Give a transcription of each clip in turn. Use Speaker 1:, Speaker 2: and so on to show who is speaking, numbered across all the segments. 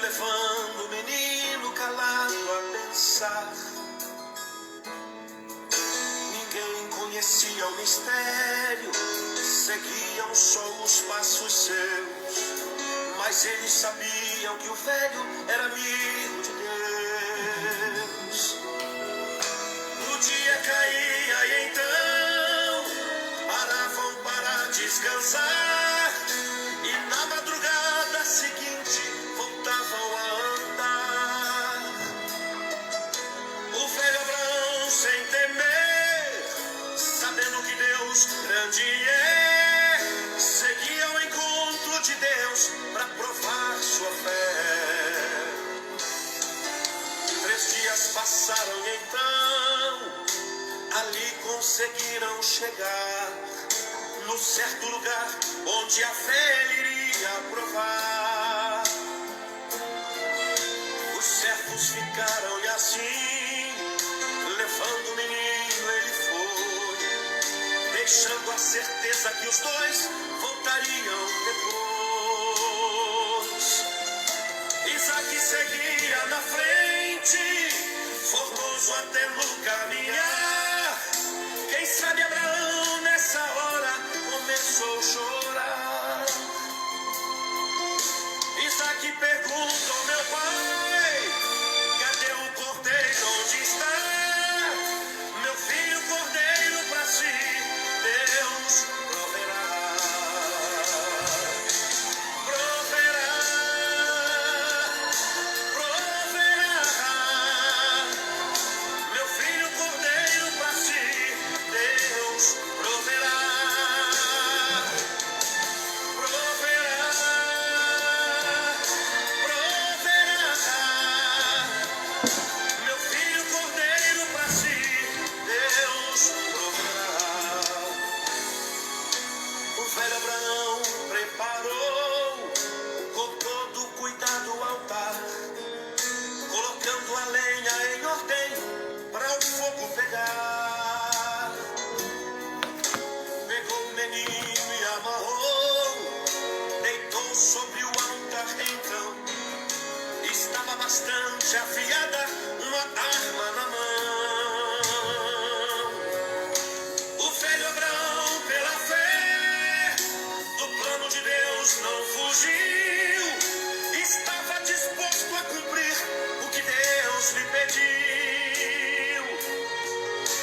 Speaker 1: levando o menino calado a pensar. Ninguém conhecia o mistério, seguiam só os passos seus, mas eles sabiam que o velho era amigo de Deus. O dia caía e então paravam para descansar, e na madrugada seguinte voltavam a andar. O velho Abraão, sem temer, sabendo que Deus grande é, seguia ao encontro de Deus para provar sua fé. 3 dias passaram e então ali conseguiram chegar no certo lugar onde a fé ele iria provar. Os servos ficaram e assim, levando o menino ele foi, deixando a certeza que os dois voltariam depois. Isaque seguia na frente, formoso até no caminhar. Quem sabe Abraão nessa hora começou a chorar. Isaque perguntou: meu pai, cadê o cordeiro, onde está? Meu filho, cordeiro para si Deus proverá. Proverá, proverá. Meu filho, cordeiro para si Deus proverá. Proverá, proverá. Meu filho, cordeiro para si Deus proverá. O velho Abraão preparou com todo cuidado o altar, colocando a lenha em ordem para o fogo pegar. Pegou o menino e amarrou, deitou sobre o altar então. Estava bastante afiada uma arma na mão. O velho Abraão, pela fé, do plano de Deus não fugiu. Estava disposto a cumprir o que Deus lhe pediu.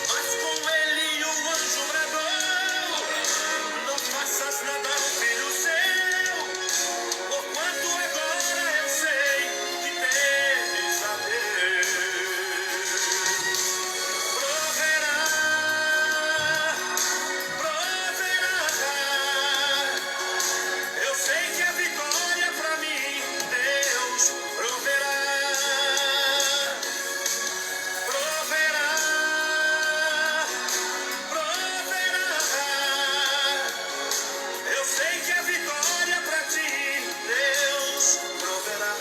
Speaker 1: Mas com ele o anjo bradou: não faças nada ao filho seu, porquanto agora eu sei que temes a Deus. Proverá, proverá. Eu sei que a vitória pra mim Deus proverá. Proverá, proverá. Eu sei que a vitória pra ti Deus proverá.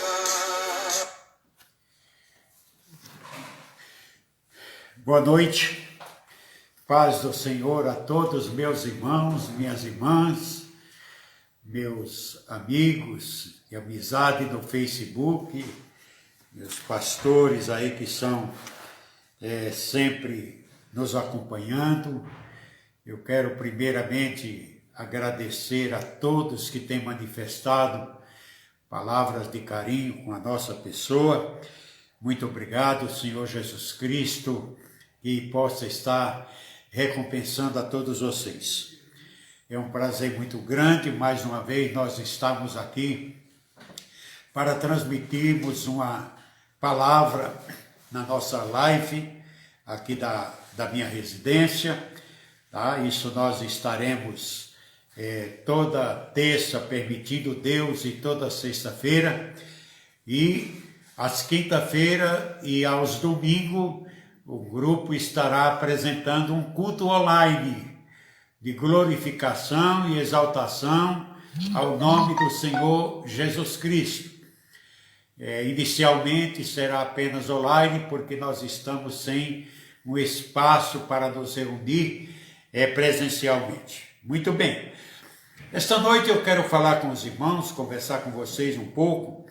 Speaker 2: Boa noite, paz do Senhor a todos meus irmãos, minhas irmãs, meus amigos e amizade no Facebook, meus pastores aí que são sempre nos acompanhando. Eu quero primeiramente agradecer a todos que têm manifestado palavras de carinho com a nossa pessoa. Muito obrigado, Senhor Jesus Cristo, que possa estar recompensando a todos vocês. É um prazer muito grande, mais uma vez, nós estamos aqui para transmitirmos uma palavra na nossa live, aqui da minha residência, tá? Isso nós estaremos toda terça, permitindo Deus, e toda sexta-feira, e às quinta-feira e aos domingos, o grupo estará apresentando um culto online de glorificação e exaltação ao nome do Senhor Jesus Cristo. Inicialmente será apenas online, porque nós estamos sem um espaço para nos reunir presencialmente. Muito bem. Esta noite eu quero falar com os irmãos, conversar com vocês um pouco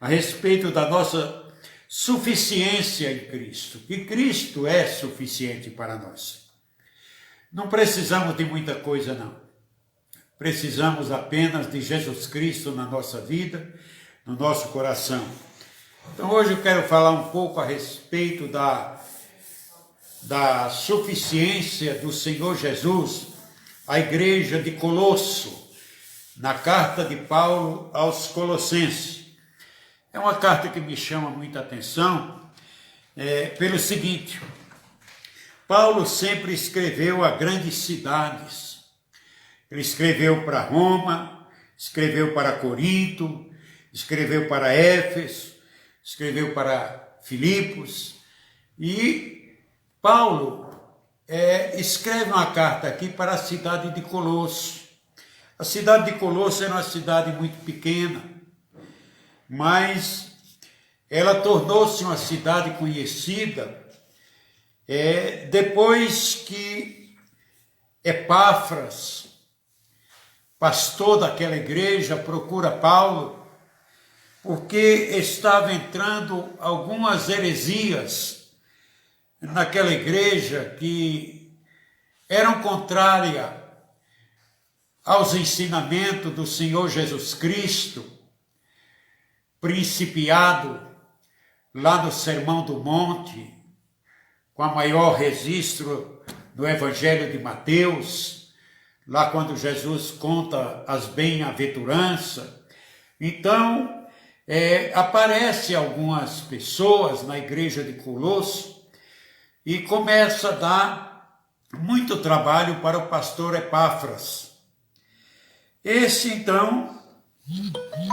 Speaker 2: a respeito da nossa suficiência em Cristo, que Cristo é suficiente para nós. Não precisamos de muita coisa, não. Precisamos apenas de Jesus Cristo na nossa vida, no nosso coração. Então hoje eu quero falar um pouco a respeito da suficiência do Senhor Jesus à igreja de Colosso, na carta de Paulo aos Colossenses. É uma carta que me chama muita atenção, pelo seguinte: Paulo sempre escreveu a grandes cidades. Ele escreveu para Roma, escreveu para Corinto, escreveu para Éfeso, escreveu para Filipos. E Paulo escreve uma carta aqui para a cidade de Colosso. A cidade de Colosso era uma cidade muito pequena, mas ela tornou-se uma cidade conhecida depois que Epáfras, pastor daquela igreja, procura Paulo, porque estava entrando algumas heresias naquela igreja que eram contrárias aos ensinamentos do Senhor Jesus Cristo, principiado lá no Sermão do Monte, com a maior registro do Evangelho de Mateus, lá quando Jesus conta as bem-aventuranças. Então, aparecem algumas pessoas na igreja de Colosso e começa a dar muito trabalho para o pastor Epáfras. Esse, então,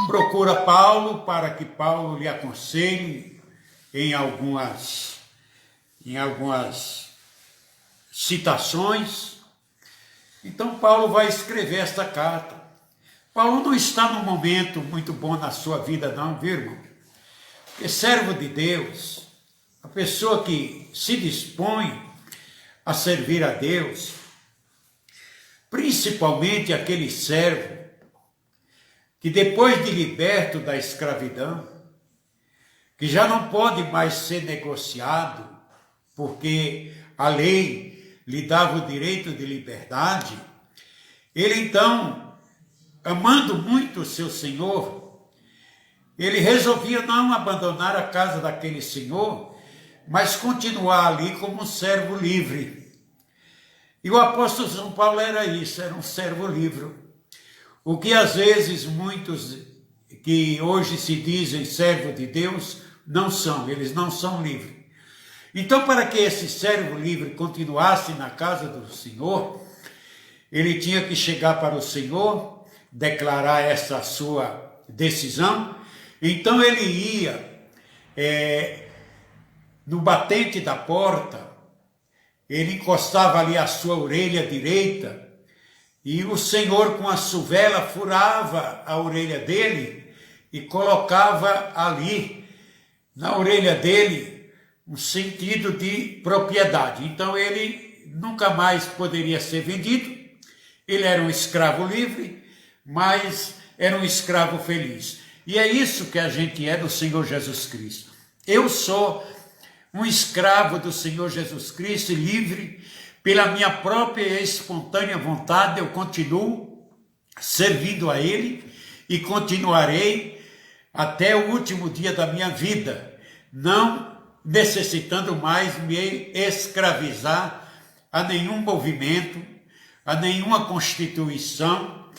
Speaker 2: procura Paulo para que Paulo lhe aconselhe em algumas citações. Então Paulo vai escrever esta carta. Paulo não está num momento muito bom na sua vida não, viu, irmão? Porque servo de Deus, a pessoa que se dispõe a servir a Deus, principalmente aquele servo que depois de liberto da escravidão, que já não pode mais ser negociado, porque a lei lhe dava o direito de liberdade, ele então, amando muito o seu senhor, ele resolvia não abandonar a casa daquele senhor, mas continuar ali como um servo livre. E o apóstolo São Paulo era isso, era um servo livre. O que às vezes muitos que hoje se dizem servo de Deus não são, eles não são livres. Então, para que esse servo livre continuasse na casa do Senhor, ele tinha que chegar para o Senhor, declarar essa sua decisão. Então ele ia no batente da porta, ele encostava ali a sua orelha direita, e o Senhor com a suvela furava a orelha dele e colocava ali na orelha dele um sentido de propriedade. Então ele nunca mais poderia ser vendido. Ele era um escravo livre, mas era um escravo feliz. E é isso que a gente é do Senhor Jesus Cristo. Eu sou um escravo do Senhor Jesus Cristo, livre, pela minha própria e espontânea vontade, eu continuo servindo a Ele e continuarei até o último dia da minha vida, não necessitando mais me escravizar a nenhum movimento, a nenhuma constituição,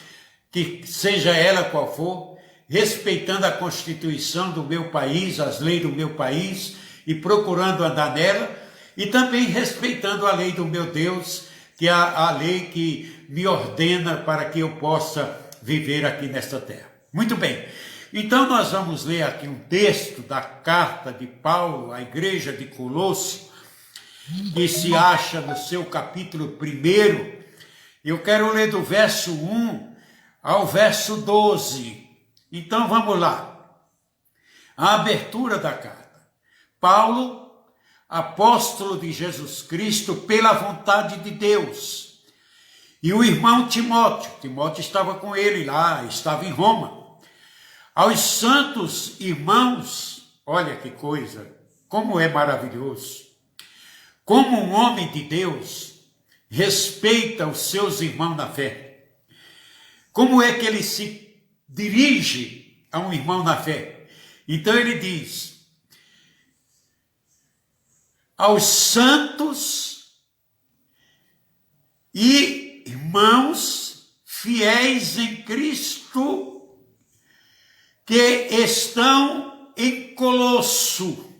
Speaker 2: que seja ela qual for, respeitando a Constituição do meu país, as leis do meu país, e procurando andar nela, e também respeitando a lei do meu Deus, que é a lei que me ordena para que eu possa viver aqui nesta terra. Muito bem, então nós vamos ler aqui um texto da carta de Paulo à igreja de Colosso, que se acha no seu capítulo 1. Eu quero ler do verso 1 ao verso 12. Então vamos lá. A abertura da carta. Paulo, apóstolo de Jesus Cristo, pela vontade de Deus. E o irmão Timóteo estava com ele lá, estava em Roma. Aos santos irmãos, olha que coisa, como é maravilhoso. Como um homem de Deus respeita os seus irmãos na fé. Como é que ele se dirige a um irmão na fé? Então ele diz: aos santos e irmãos fiéis em Cristo que estão em Colosso,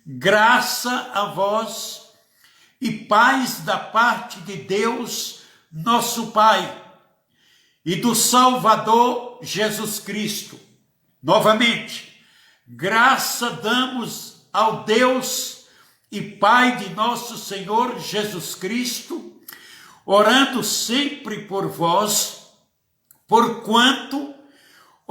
Speaker 2: graça a vós e paz da parte de Deus, nosso Pai, e do Salvador Jesus Cristo. Novamente, graça damos ao Deus e Pai de nosso Senhor Jesus Cristo, orando sempre por vós, porquanto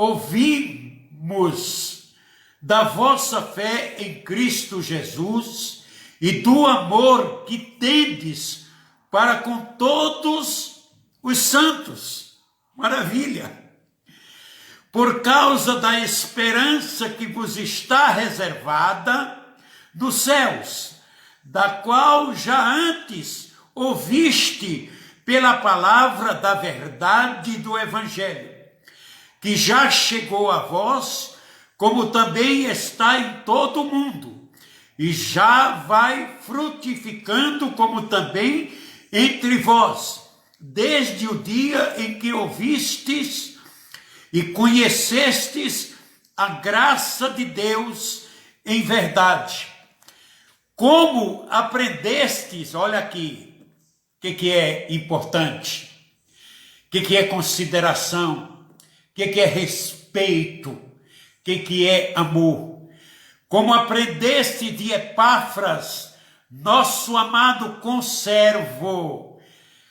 Speaker 2: ouvimos da vossa fé em Cristo Jesus e do amor que tendes para com todos os santos. Maravilha! Por causa da esperança que vos está reservada nos céus, da qual já antes ouviste pela palavra da verdade do Evangelho, que já chegou a vós, como também está em todo o mundo, e já vai frutificando como também entre vós, desde o dia em que ouvistes e conhecestes a graça de Deus em verdade. Como aprendestes, olha aqui, o que é importante, o que é consideração, o que é respeito, o que é amor. Como aprendeste de Epáfras, nosso amado conservo,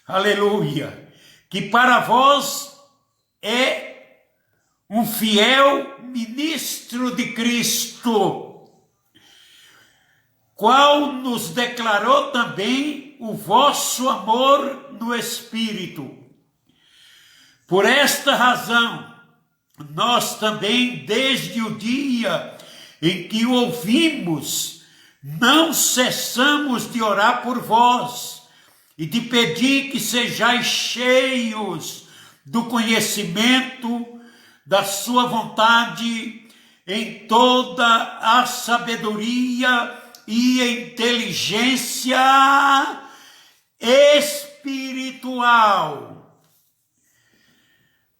Speaker 2: aleluia, que para vós é um fiel ministro de Cristo, qual nos declarou também o vosso amor no Espírito. Por esta razão, nós também, desde o dia em que o ouvimos, não cessamos de orar por vós e de pedir que sejais cheios do conhecimento da sua vontade em toda a sabedoria e inteligência espiritual,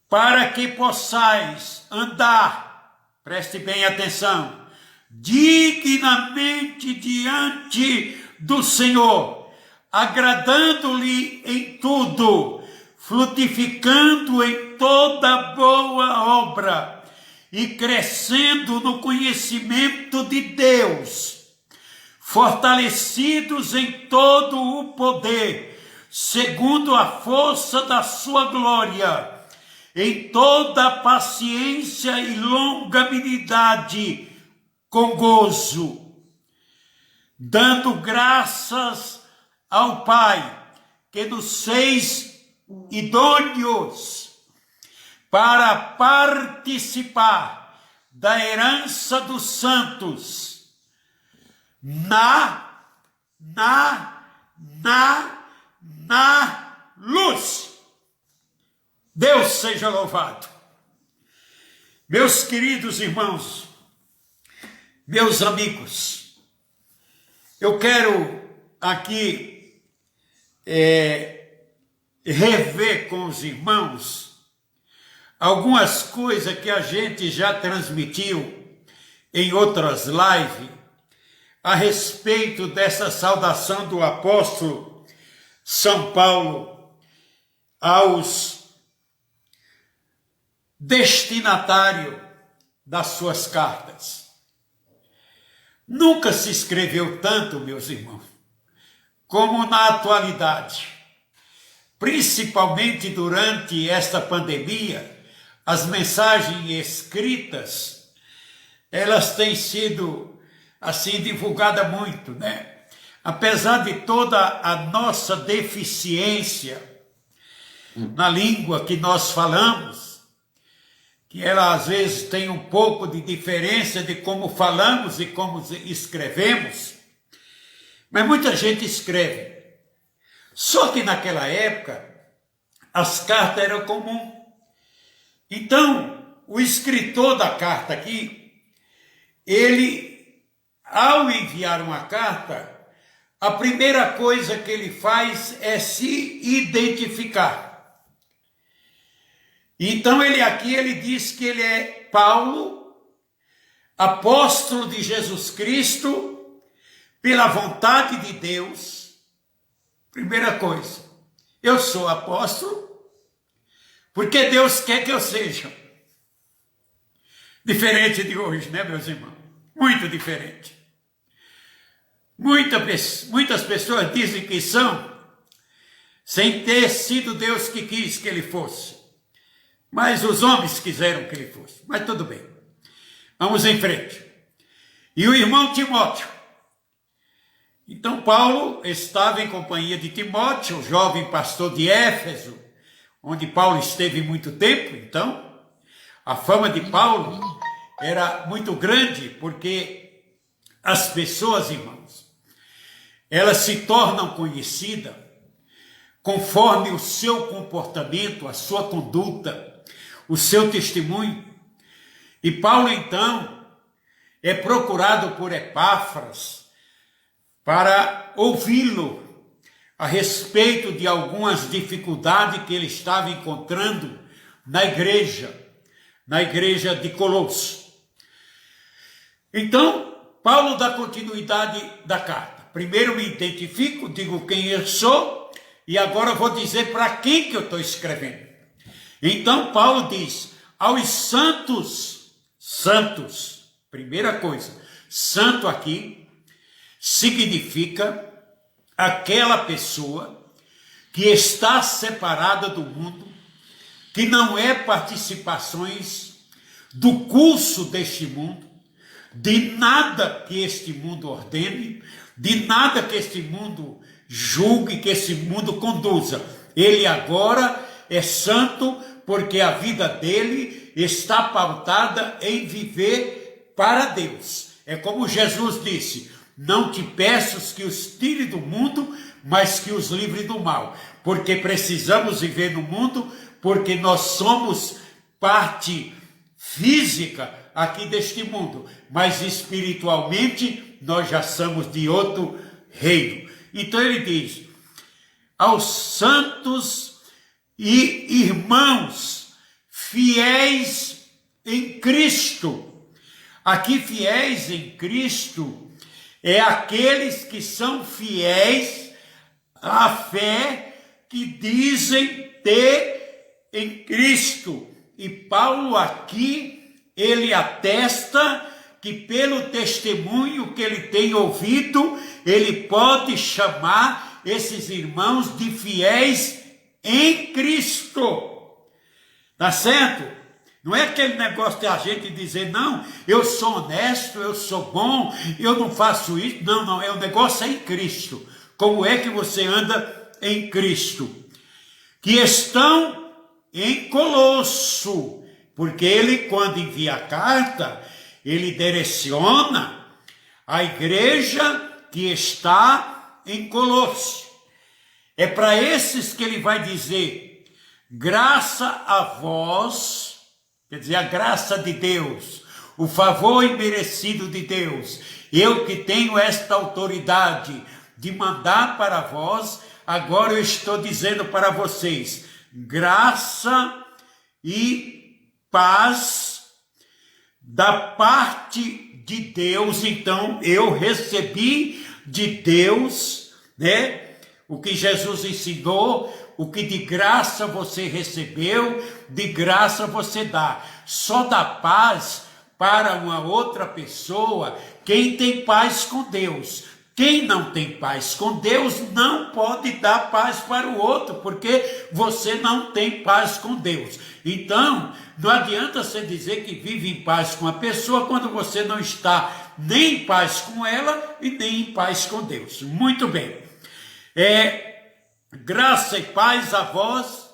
Speaker 2: para que possais andar, preste bem atenção, dignamente diante do Senhor, agradando-lhe em tudo, frutificando em toda boa obra e crescendo no conhecimento de Deus, fortalecidos em todo o poder, segundo a força da sua glória, em toda paciência e longanimidade, com gozo, dando graças ao Pai, que nos fez idôneos para participar da herança dos santos na luz. Deus seja louvado. Meus queridos irmãos, meus amigos, eu quero aqui rever com os irmãos algumas coisas que a gente já transmitiu em outras lives a respeito dessa saudação do apóstolo São Paulo aos destinatários das suas cartas. Nunca se escreveu tanto, meus irmãos, como na atualidade. Principalmente durante esta pandemia, as mensagens escritas, elas têm sido assim divulgadas muito, né? Apesar de toda a nossa deficiência na língua que nós falamos, que ela às vezes tem um pouco de diferença de como falamos e como escrevemos, mas muita gente escreve. Só que naquela época, as cartas eram comuns. Então, o escritor da carta aqui, ele, ao enviar uma carta, a primeira coisa que ele faz é se identificar. Então ele diz que ele é Paulo, apóstolo de Jesus Cristo, pela vontade de Deus. Primeira coisa, eu sou apóstolo, porque Deus quer que eu seja. Diferente de hoje, né, meus irmãos? Muito diferente. Muitas pessoas dizem que são, sem ter sido Deus que quis que ele fosse. Mas os homens quiseram que ele fosse. Mas tudo bem. Vamos em frente. E o irmão Timóteo. Então Paulo estava em companhia de Timóteo, o jovem pastor de Éfeso, onde Paulo esteve muito tempo. Então, a fama de Paulo era muito grande, porque as pessoas, irmãos, elas se tornam conhecidas conforme o seu comportamento, a sua conduta, o seu testemunho. E Paulo, então, é procurado por Epáfras para ouvi-lo a respeito de algumas dificuldades que ele estava encontrando na igreja de Colosso. Então, Paulo dá continuidade da carta. Primeiro me identifico, digo quem eu sou, e agora vou dizer para quem que eu estou escrevendo. Então, Paulo diz, aos santos, primeira coisa, santo aqui significa aquela pessoa que está separada do mundo, que não é participações do curso deste mundo, de nada que este mundo ordene, de nada que este mundo julgue, que este mundo conduza. Ele agora é santo porque a vida dele está pautada em viver para Deus. É como Jesus disse, não te peço que os tire do mundo, mas que os livre do mal. Porque precisamos viver no mundo, porque nós somos parte física aqui deste mundo, mas espiritualmente nós já somos de outro reino. Então ele diz, aos santos e irmãos fiéis em Cristo. Aqui fiéis em Cristo é aqueles que são fiéis à fé que dizem ter em Cristo. E Paulo aqui, ele atesta que pelo testemunho que ele tem ouvido, ele pode chamar esses irmãos de fiéis em Cristo. Tá certo? Não é aquele negócio de a gente dizer, não, eu sou honesto, eu sou bom, eu não faço isso. Não, é o negócio em Cristo. Como é que você anda em Cristo? Que estão em Colosso, porque ele, quando envia a carta, ele direciona a igreja que está em Colosso. É para esses que ele vai dizer, graça a vós, quer dizer, a graça de Deus, o favor imerecido de Deus, eu que tenho esta autoridade de mandar para vós, agora eu estou dizendo para vocês, graça e paz da parte de Deus. Então eu recebi de Deus, né? O que Jesus ensinou, o que de graça você recebeu, de graça você dá. Só dá paz para uma outra pessoa quem tem paz com Deus. Quem não tem paz com Deus não pode dar paz para o outro, porque você não tem paz com Deus. Então, não adianta você dizer que vive em paz com a pessoa quando você não está nem em paz com ela e nem em paz com Deus. Muito bem. Graça e paz a vós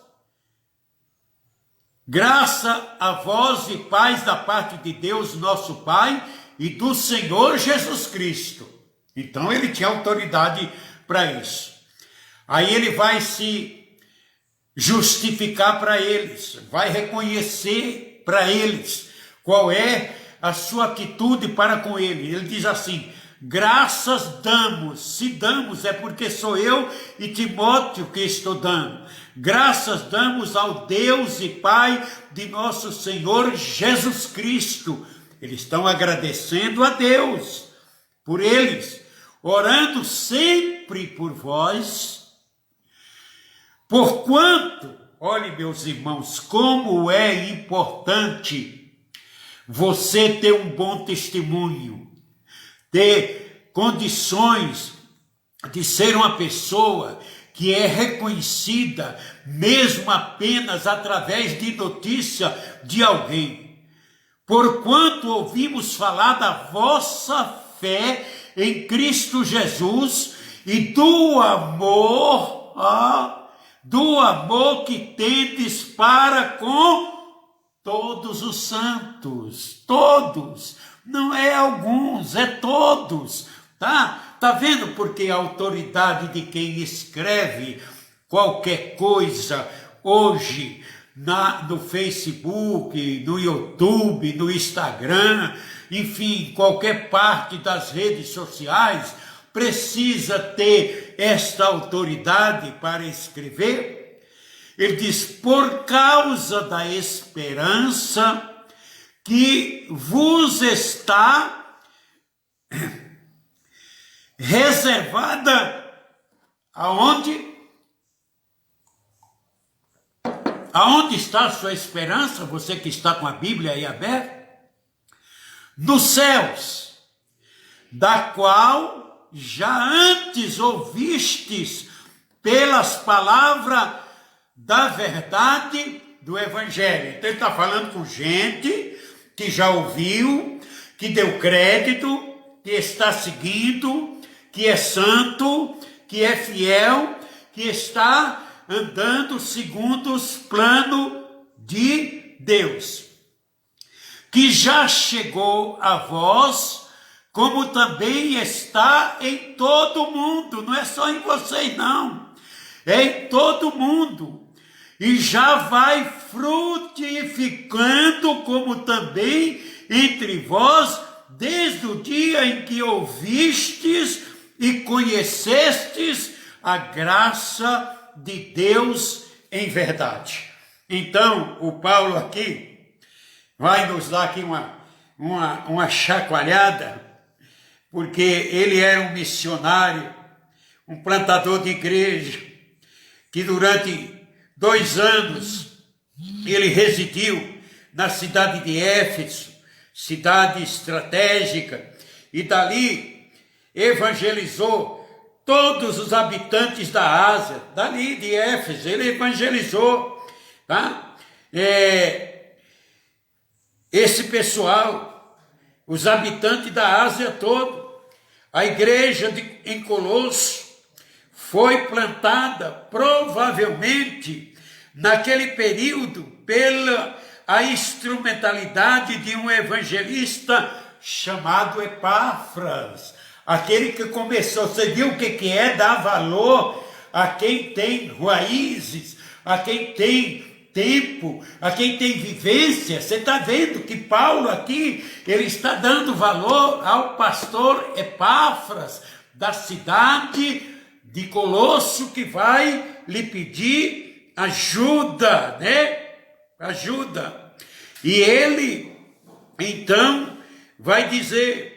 Speaker 2: Graça a vós e paz da parte de Deus, nosso Pai, e do Senhor Jesus Cristo. Então ele tinha autoridade para isso. Aí ele vai se justificar para eles, vai reconhecer para eles qual é a sua atitude para com ele. Ele diz assim: graças damos, se damos é porque sou eu e Timóteo que estou dando. Graças damos ao Deus e Pai de nosso Senhor Jesus Cristo. Eles estão agradecendo a Deus por eles, orando sempre por vós, porquanto, olhe meus irmãos, como é importante você ter um bom testemunho, ter condições de ser uma pessoa que é reconhecida, mesmo apenas através de notícia de alguém. Porquanto ouvimos falar da vossa fé em Cristo Jesus e do amor que tendes para com todos os santos. Todos, não é alguns, é todos, tá? Tá vendo porque a autoridade de quem escreve qualquer coisa hoje no Facebook, no YouTube, no Instagram, enfim, qualquer parte das redes sociais, precisa ter esta autoridade para escrever? Ele diz: por causa da esperança que vos está reservada aonde? Aonde está a sua esperança? Você que está com a Bíblia aí aberta? Nos céus, da qual já antes ouvistes pelas palavras da verdade do Evangelho. Então ele está falando com gente que já ouviu, que deu crédito, que está seguindo, que é santo, que é fiel, que está andando segundo os planos de Deus, que já chegou a vós, como também está em todo mundo, não é só em vocês não, é em todo mundo, e já vai frutificando como também entre vós, desde o dia em que ouvistes e conhecestes a graça de Deus em verdade. Então, o Paulo aqui vai nos dar aqui uma chacoalhada, porque ele era um missionário, um plantador de igreja, que durante 2 anos ele residiu na cidade de Éfeso, cidade estratégica, e dali evangelizou todos os habitantes da Ásia, dali de Éfeso, ele evangelizou, tá? Esse pessoal, os habitantes da Ásia todo, a igreja em Colosso foi plantada provavelmente naquele período pela a instrumentalidade de um evangelista chamado Epáfras, aquele que começou. Você viu o que é dar valor a quem tem raízes, a quem tem tempo, a quem tem vivência? Você está vendo que Paulo aqui, ele está dando valor ao pastor Epáfras, da cidade de Colosso, que vai lhe pedir ajuda, né? Ajuda. E ele, então, vai dizer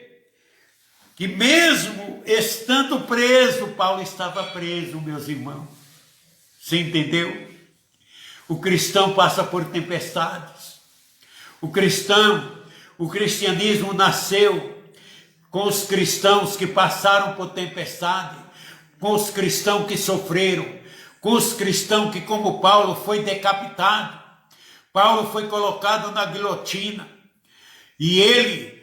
Speaker 2: que mesmo estando preso, Paulo estava preso, meus irmãos. Você entendeu? O cristão passa por tempestades. O cristianismo nasceu com os cristãos que passaram por tempestade, com os cristãos que sofreram, com os cristãos que, como Paulo, foi decapitado. Paulo foi colocado na guilhotina. E ele,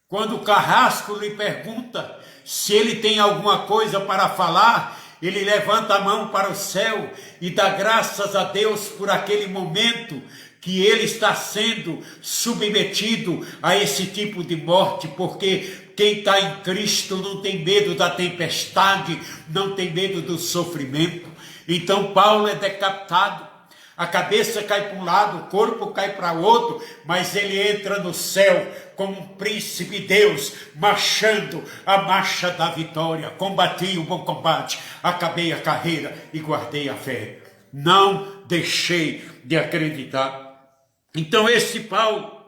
Speaker 2: quando o carrasco lhe pergunta se ele tem alguma coisa para falar, ele levanta a mão para o céu e dá graças a Deus por aquele momento que ele está sendo submetido a esse tipo de morte, porque quem está em Cristo não tem medo da tempestade, não tem medo do sofrimento. Então Paulo é decapitado, a cabeça cai para um lado, o corpo cai para o outro, mas ele entra no céu como um príncipe Deus, marchando a marcha da vitória. Combati o bom combate, acabei a carreira e guardei a fé. Não deixei de acreditar. Então esse Paulo,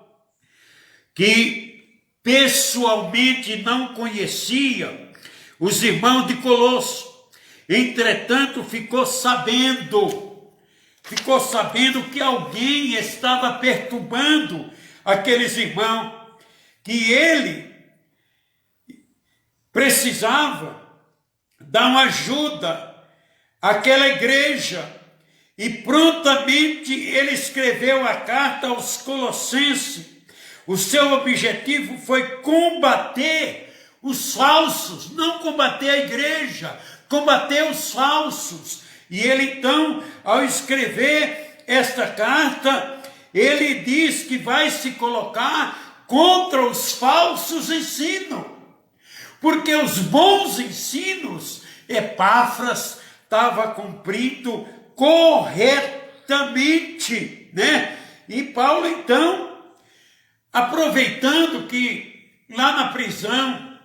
Speaker 2: que pessoalmente não conhecia os irmãos de Colosso, entretanto ficou sabendo que alguém estava perturbando aqueles irmãos, que ele precisava dar uma ajuda àquela igreja. E prontamente ele escreveu a carta aos Colossenses. O seu objetivo foi combater os falsos, não combater a igreja, combater os falsos. E ele então, ao escrever esta carta, ele diz que vai se colocar contra os falsos ensinos. Porque os bons ensinos, Epáfras estava cumprindo corretamente, né? E Paulo então, aproveitando que lá na prisão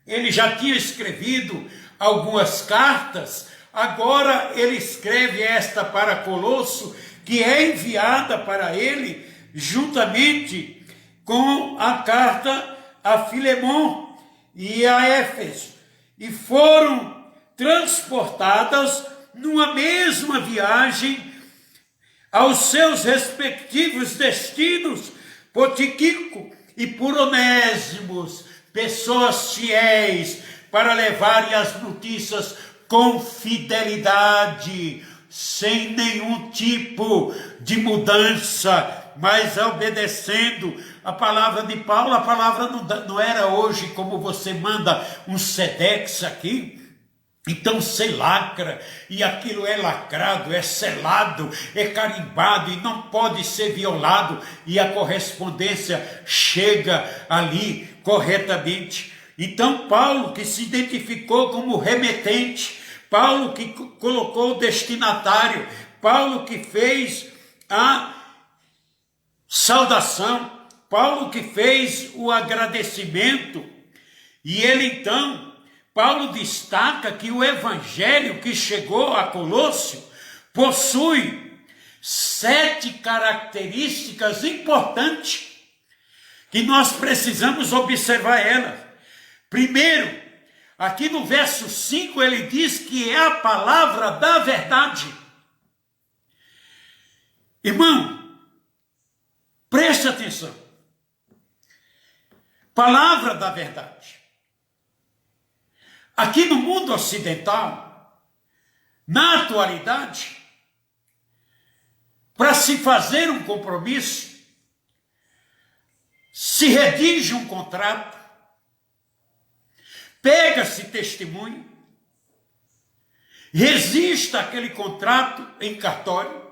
Speaker 2: ele já tinha escrevido algumas cartas, agora ele escreve esta para Colosso, que é enviada para ele juntamente com a carta a Filemon e a Éfeso, e foram transportadas numa mesma viagem aos seus respectivos destinos, por Tíquico e por Onésimos, pessoas fiéis, para levarem as notícias com fidelidade, sem nenhum tipo de mudança, mas obedecendo a palavra de Paulo. A palavra não era hoje como você manda um sedex aqui. Então você lacra, e aquilo é lacrado, é selado, é carimbado, e não pode ser violado, e a correspondência chega ali corretamente. Então Paulo, que se identificou como remetente, Paulo que colocou o destinatário, Paulo que fez a saudação, Paulo que fez o agradecimento, e ele então, Paulo destaca que o evangelho que chegou a Colossos possui 7 características importantes que nós precisamos observar elas. Primeiro, aqui no verso 5 ele diz que é a palavra da verdade. Irmão, preste atenção. Palavra da verdade. Aqui no mundo ocidental, na atualidade, para se fazer um compromisso, se redige um contrato, pega-se testemunho, resista aquele contrato em cartório,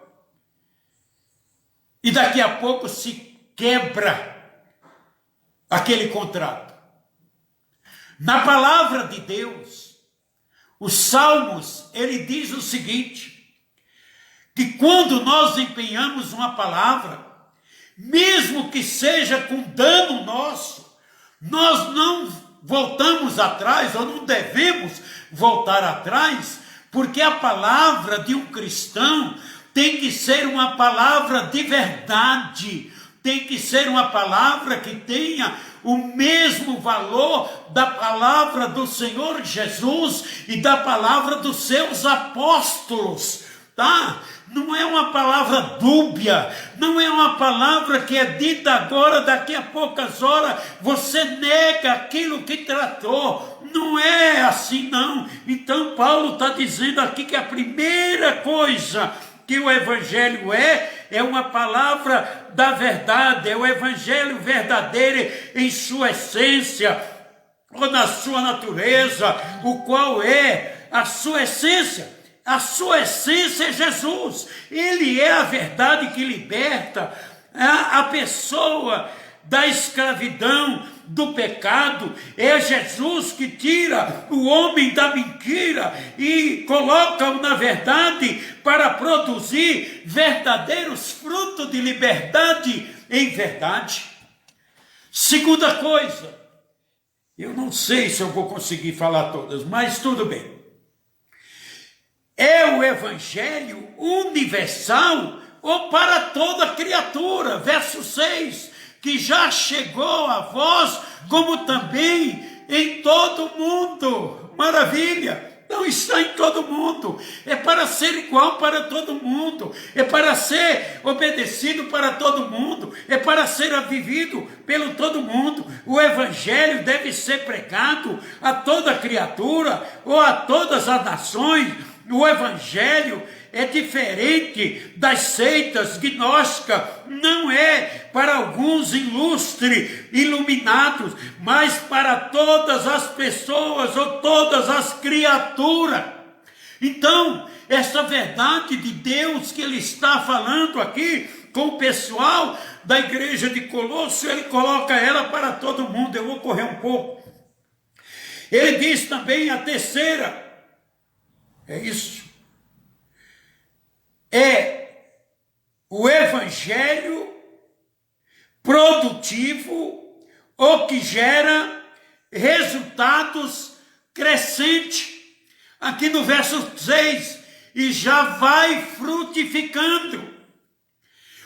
Speaker 2: e daqui a pouco se quebra aquele contrato. Na palavra de Deus, os Salmos, ele diz o seguinte, que quando nós empenhamos uma palavra, mesmo que seja com dano nosso, nós não voltamos atrás, ou não devemos voltar atrás, porque a palavra de um cristão tem que ser uma palavra de verdade, tem que ser uma palavra que tenha o mesmo valor da palavra do Senhor Jesus e da palavra dos seus apóstolos, tá? Não é uma palavra dúbia, não é uma palavra que é dita agora, daqui a poucas horas você nega aquilo que tratou. Não é assim não. Então Paulo está dizendo aqui que a primeira coisa que o evangelho é uma palavra da verdade, é o evangelho verdadeiro em sua essência, ou na sua natureza, o qual é a sua essência. A sua essência é Jesus. Ele é a verdade que liberta a pessoa da escravidão, do pecado. É Jesus que tira o homem da mentira e coloca-o na verdade para produzir verdadeiros frutos de liberdade em verdade. Segunda coisa, eu não sei se eu vou conseguir falar todas, mas tudo bem. É o evangelho universal ou para toda criatura. Verso 6, que já chegou a vós, como também em todo mundo. Maravilha! Não está em todo mundo, é para ser igual para todo mundo, é para ser obedecido para todo mundo, é para ser vivido pelo todo mundo. O evangelho deve ser pregado a toda criatura ou a todas as nações. O evangelho é diferente das seitas gnósticas, não é para alguns ilustres, iluminados, mas para todas as pessoas ou todas as criaturas. Então, essa verdade de Deus que ele está falando aqui com o pessoal da igreja de Colosso, ele coloca ela para todo mundo. Eu vou correr um pouco. Ele diz também a terceira, é isso. É o evangelho produtivo ou que gera resultados crescentes. Aqui no verso 6, e já vai frutificando.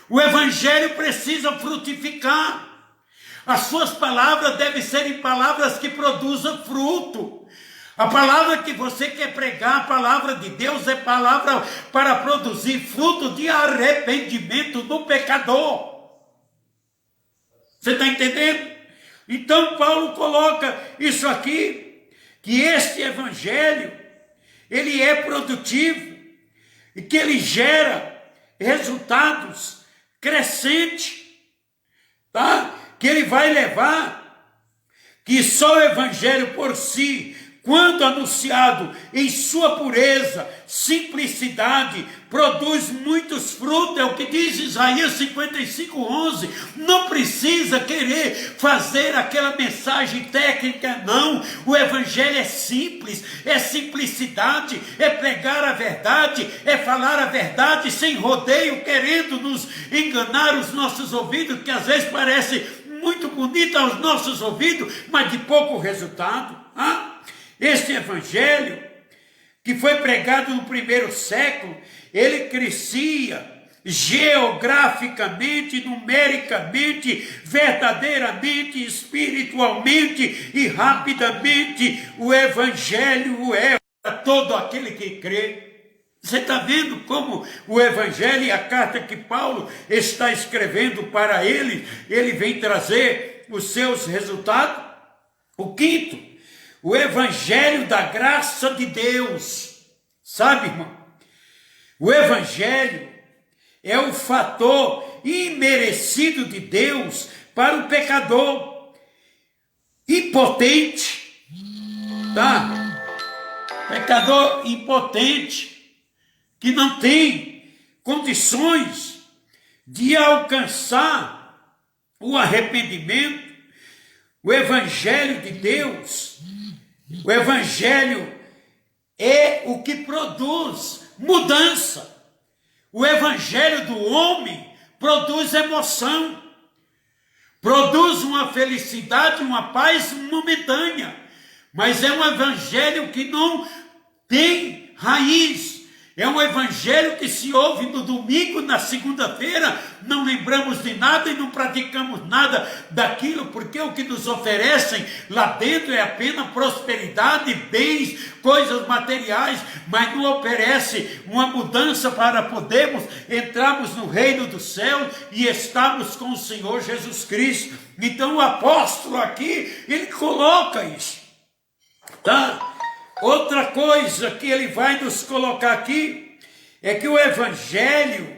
Speaker 2: O evangelho precisa frutificar. As suas palavras devem ser palavras que produzam fruto. A palavra que você quer pregar, a palavra de Deus, é palavra para produzir fruto de arrependimento do pecador. Você está entendendo? Então Paulo coloca isso aqui, que este evangelho, ele é produtivo e que ele gera resultados crescentes, tá? Que ele vai levar, que só o evangelho por si, quando anunciado em sua pureza, simplicidade, produz muitos frutos. É o que diz Isaías 55:11. Não precisa querer fazer aquela mensagem técnica, não. O evangelho é simples, é simplicidade, é pregar a verdade, é falar a verdade sem rodeio, querendo nos enganar os nossos ouvidos, que às vezes parece muito bonito aos nossos ouvidos, mas de pouco resultado. Este evangelho, que foi pregado no primeiro século, ele crescia geograficamente, numericamente, verdadeiramente, espiritualmente e rapidamente. O evangelho é para todo aquele que crê. Você está vendo como o evangelho e a carta que Paulo está escrevendo para ele vem trazer os seus resultados? O quinto, o evangelho da graça de Deus. Sabe, irmão? O evangelho é o fator imerecido de Deus para o pecador impotente, tá? Pecador impotente, que não tem condições de alcançar o arrependimento. O evangelho de Deus, o evangelho é o que produz mudança. O evangelho do homem produz emoção, produz uma felicidade, uma paz momentânea, mas é um evangelho que não tem raiz. É um evangelho que se ouve no domingo, na segunda-feira, não lembramos de nada e não praticamos nada daquilo, porque o que nos oferecem lá dentro é apenas prosperidade, bens, coisas materiais, mas não oferece uma mudança para podermos entrarmos no reino do céu e estarmos com o Senhor Jesus Cristo. Então o apóstolo aqui, ele coloca isso, tá? Outra coisa que ele vai nos colocar aqui é que o evangelho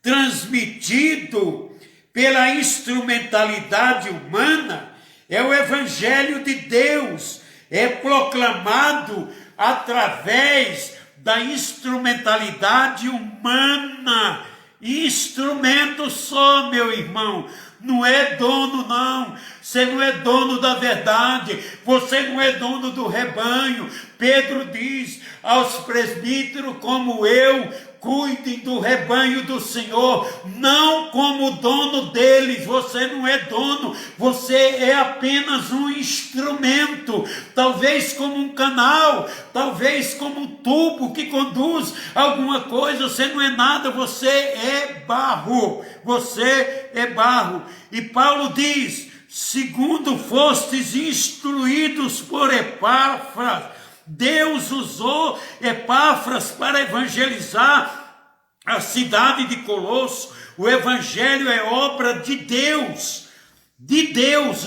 Speaker 2: transmitido pela instrumentalidade humana é o evangelho de Deus, é proclamado através da instrumentalidade humana. Instrumento só, meu irmão. Não é dono, não. Você não é dono da verdade. Você não é dono do rebanho. Pedro diz aos presbíteros como eu, cuidem do rebanho do Senhor, não como dono deles. Você não é dono, você é apenas um instrumento, talvez como um canal, talvez como um tubo que conduz alguma coisa. Você não é nada, você é barro, você é barro. E Paulo diz, segundo fostes instruídos por Epáfras, Deus usou Epáfras para evangelizar a cidade de Colosso. O evangelho é obra de Deus,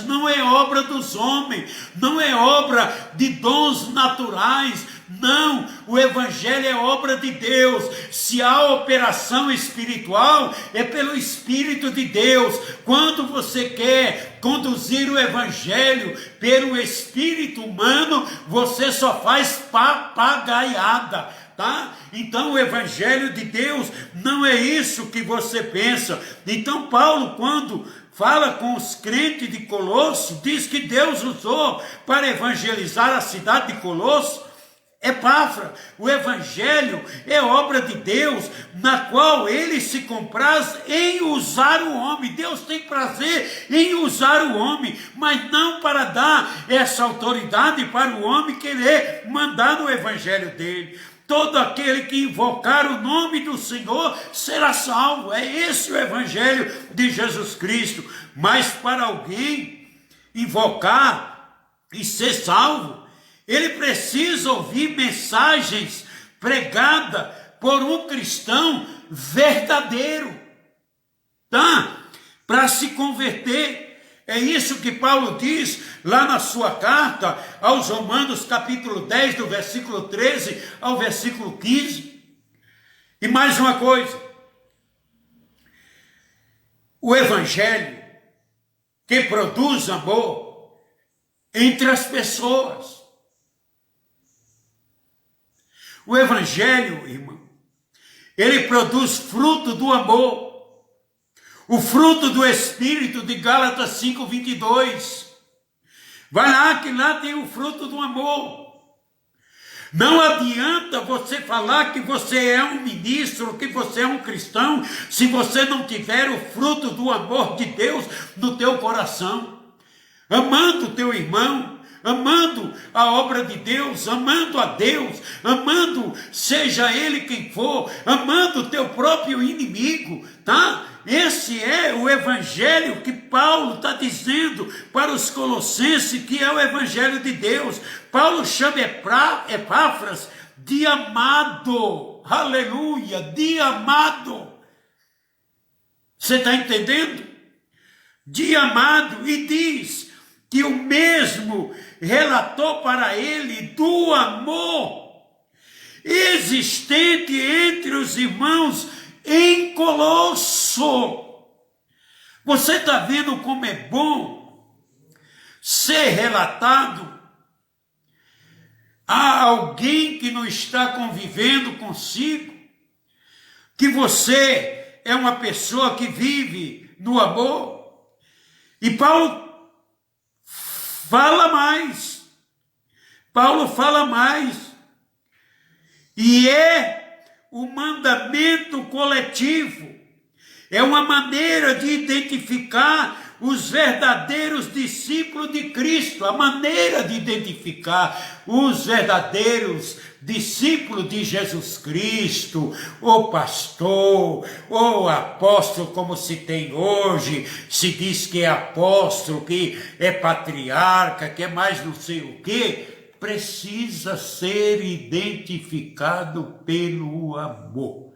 Speaker 2: não é obra dos homens, não é obra de dons naturais, não, o evangelho é obra de Deus. Se há operação espiritual, é pelo Espírito de Deus. Quando você quer conduzir o evangelho pelo espírito humano, você só faz papagaiada, tá? Então o evangelho de Deus não é isso que você pensa. Então Paulo, quando fala com os crentes de Colosso, diz que Deus usou para evangelizar a cidade de Colosso Epáfras. O evangelho é obra de Deus, na qual ele se compraz em usar o homem. Deus tem prazer em usar o homem, mas não para dar essa autoridade para o homem querer mandar no evangelho dele. Todo aquele que invocar o nome do Senhor será salvo. É esse o evangelho de Jesus Cristo. Mas para alguém invocar e ser salvo, ele precisa ouvir mensagens pregadas por um cristão verdadeiro, tá? Para se converter. É isso que Paulo diz lá na sua carta aos Romanos, capítulo 10, do versículo 13 ao versículo 15. E mais uma coisa, o evangelho que produz amor entre as pessoas. O evangelho, irmão, ele produz fruto do amor. O fruto do Espírito de Gálatas 5:22. Vai lá, que lá tem o fruto do amor. Não adianta você falar que você é um ministro, que você é um cristão, se você não tiver o fruto do amor de Deus no teu coração. Amando o teu irmão, amando a obra de Deus, amando a Deus, amando seja ele quem for, amando o teu próprio inimigo, tá? Esse é o evangelho que Paulo está dizendo para os colossenses, que é o evangelho de Deus. Paulo chama Epáfras de amado, aleluia, de amado. Você está entendendo? De amado, e diz que o mesmo relatou para ele do amor existente entre os irmãos em Colosso. Você está vendo como é bom ser relatado a alguém que não está convivendo consigo, que você é uma pessoa que vive no amor. E Paulo fala mais. E é o mandamento coletivo. É uma maneira de identificar os verdadeiros discípulos de Cristo. A maneira de identificar os verdadeiros discípulos de Jesus Cristo, o pastor, ou apóstolo, como se tem hoje, se diz que é apóstolo, que é patriarca, que é mais não sei o quê, precisa ser identificado pelo amor.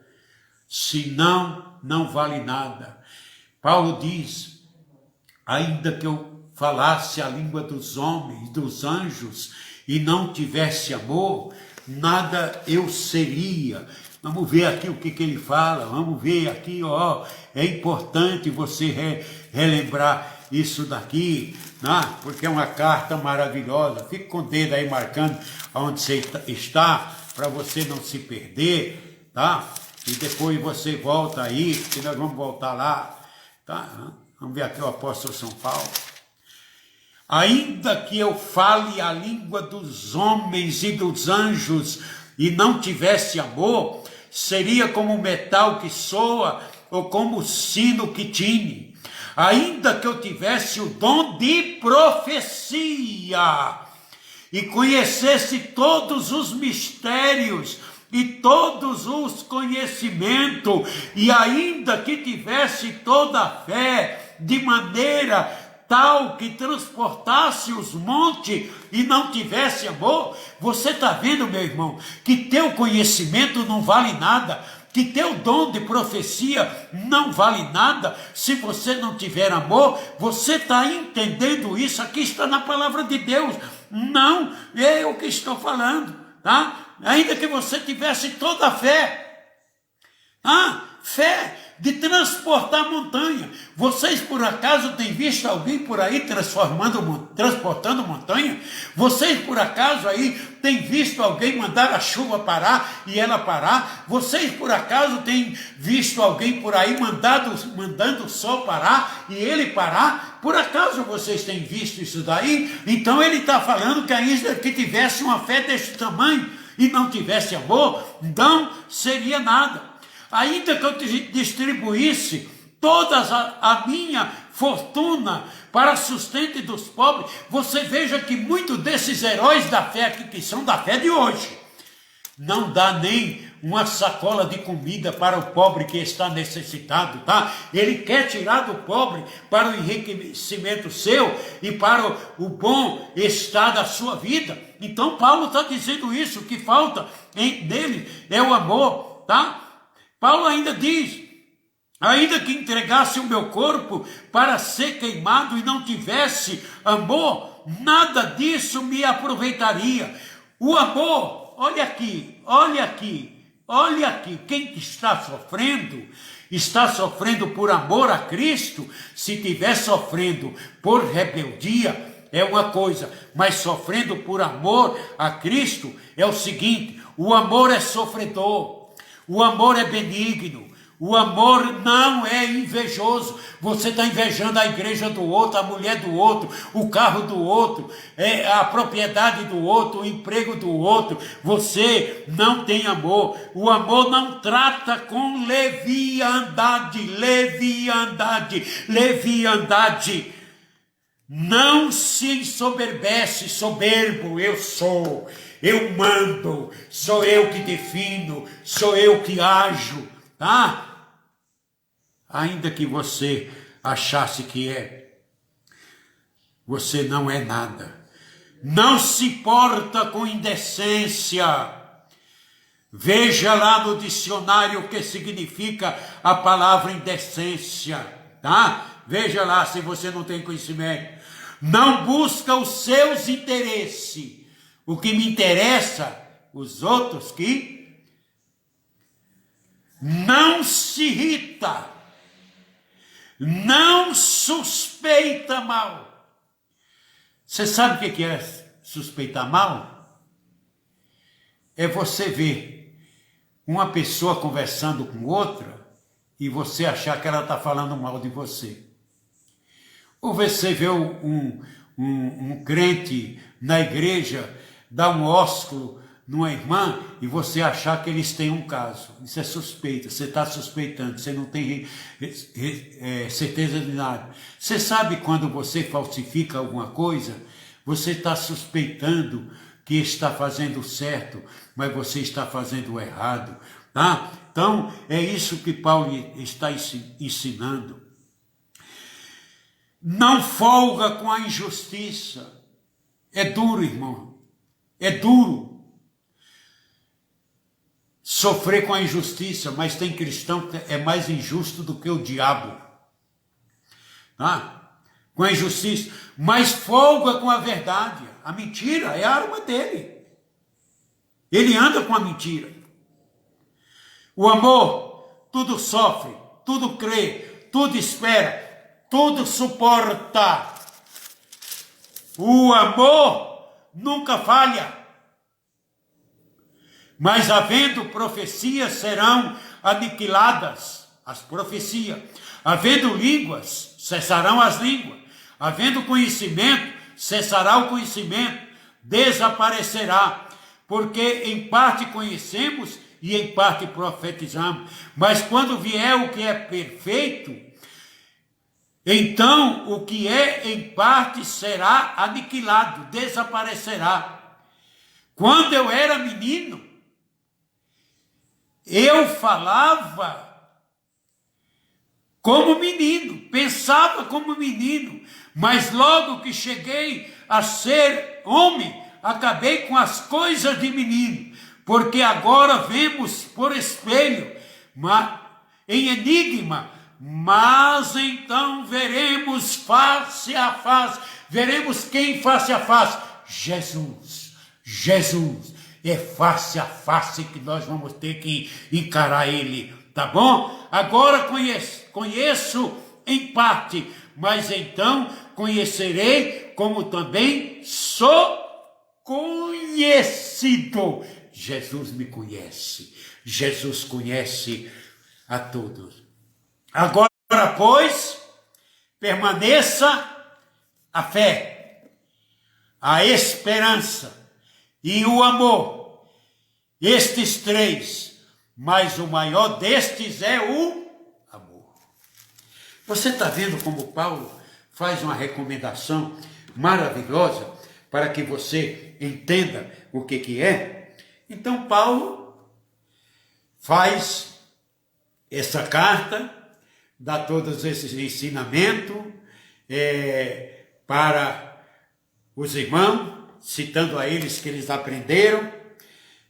Speaker 2: Senão, não vale nada. Paulo diz, ainda que eu falasse a língua dos homens, dos anjos, e não tivesse amor, nada eu seria. Vamos ver aqui o que ele fala, vamos ver aqui, ó, é importante você relembrar. isso daqui, né? Porque é uma carta maravilhosa. Fique com o dedo aí marcando onde você está, para você não se perder, tá? E depois você volta aí, que nós vamos voltar lá, tá? Vamos ver aqui o apóstolo São Paulo. Ainda que eu fale a língua dos homens e dos anjos e não tivesse amor, seria como metal que soa ou como o sino que tine. Ainda que eu tivesse o dom de profecia e conhecesse todos os mistérios e todos os conhecimentos, e ainda que tivesse toda a fé, de maneira tal que transportasse os montes e não tivesse amor, você está vendo, meu irmão, que teu conhecimento não vale nada, que teu dom de profecia não vale nada, se você não tiver amor. Você está entendendo isso? Aqui está na palavra de Deus, não é eu que estou falando, tá? Ainda que você tivesse toda a fé, fé de transportar montanha. Vocês por acaso têm visto alguém por aí transportando montanha? Vocês por acaso aí têm visto alguém mandar a chuva parar e ela parar? Vocês por acaso têm visto alguém por aí mandando o sol parar e ele parar? Por acaso vocês têm visto isso daí? Então ele está falando que ainda que tivesse uma fé desse tamanho e não tivesse amor, não seria nada. Ainda que eu distribuísse toda a minha fortuna para sustento dos pobres, você veja que muitos desses heróis da fé aqui, que são da fé de hoje, não dá nem uma sacola de comida para o pobre que está necessitado, tá? Ele quer tirar do pobre para o enriquecimento seu e para o bom estado da sua vida. Então Paulo está dizendo isso, que falta nele é o amor, tá? Paulo ainda diz, ainda que entregasse o meu corpo para ser queimado e não tivesse amor, nada disso me aproveitaria. O amor, olha aqui, quem está sofrendo por amor a Cristo. Se estiver sofrendo por rebeldia, é uma coisa, mas sofrendo por amor a Cristo é o seguinte: o amor é sofredor. O amor é benigno, o amor não é invejoso. Você está invejando a igreja do outro, a mulher do outro, o carro do outro, a propriedade do outro, o emprego do outro. Você não tem amor. O amor não trata com leviandade. Não se ensoberbece, soberbo, eu mando, sou eu que defino, sou eu que ajo, tá? Ainda que você achasse que você não é nada. Não se porta com indecência. Veja lá no dicionário o que significa a palavra indecência, tá? Veja lá se você não tem conhecimento. Não busca os seus interesses. O que me interessa, os outros que não se irrita, não suspeita mal. Você sabe o que é suspeitar mal? É você ver uma pessoa conversando com outra e você achar que ela está falando mal de você. Ou você vê um crente na igreja dar um ósculo numa irmã e você achar que eles têm um caso. Isso é suspeita, você está suspeitando, você não tem certeza de nada. Você sabe quando você falsifica alguma coisa, você está suspeitando que está fazendo certo, mas você está fazendo o errado, tá? Então, é isso que Paulo está ensinando. Não folga com a injustiça. É duro, irmão. É duro sofrer com a injustiça, mas tem cristão que é mais injusto do que o diabo. Tá? Com a injustiça, mas folga com a verdade. A mentira é a arma dele. Ele anda com a mentira. O amor, tudo sofre, tudo crê, tudo espera, tudo suporta. O amor nunca falha. Mas havendo profecias, serão aniquiladas as profecias. Havendo línguas, cessarão as línguas. Havendo conhecimento, cessará o conhecimento. Desaparecerá. Porque em parte conhecemos e em parte profetizamos. Mas quando vier o que é perfeito, então o que é em parte será aniquilado, desaparecerá. Quando eu era menino, eu falava como menino, pensava como menino, mas logo que cheguei a ser homem, acabei com as coisas de menino, porque agora vemos por espelho, em enigma, mas então veremos face a face. Veremos quem face a face? Jesus. Jesus. É face a face que nós vamos ter que encarar ele, tá bom? Agora conheço em parte, mas então conhecerei como também sou conhecido. Jesus me conhece. Jesus conhece a todos. Agora, pois, permaneça a fé, a esperança e o amor. Estes três, mas o maior destes é o amor. Você está vendo como Paulo faz uma recomendação maravilhosa para que você entenda o que é? Então, Paulo faz essa carta, dá todos esses ensinamentos para os irmãos, citando a eles que eles aprenderam.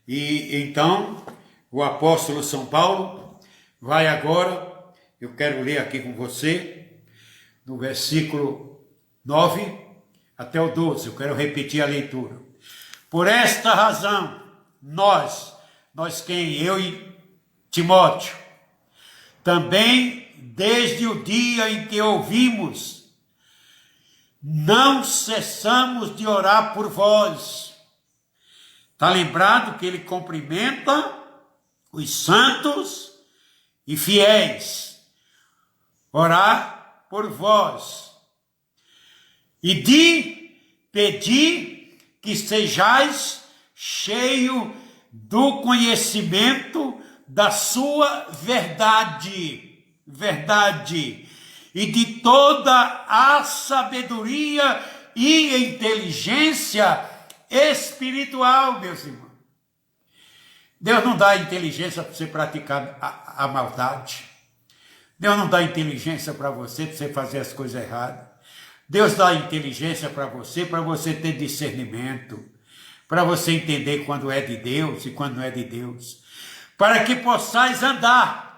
Speaker 2: E então o apóstolo São Paulo vai agora, eu quero ler aqui com você, no versículo 9 até o 12, eu quero repetir a leitura. Por esta razão, nós quem? Eu e Timóteo, também desde o dia em que ouvimos, não cessamos de orar por vós. Está lembrado que ele cumprimenta os santos e fiéis. Orar por vós. E de pedir que sejais cheio do conhecimento da sua verdade, e de toda a sabedoria e inteligência espiritual, meus irmãos. Deus não dá inteligência para você praticar a maldade. Deus não dá inteligência para você fazer as coisas erradas. Deus dá inteligência para você ter discernimento, para você entender quando é de Deus e quando não é de Deus, para que possais andar.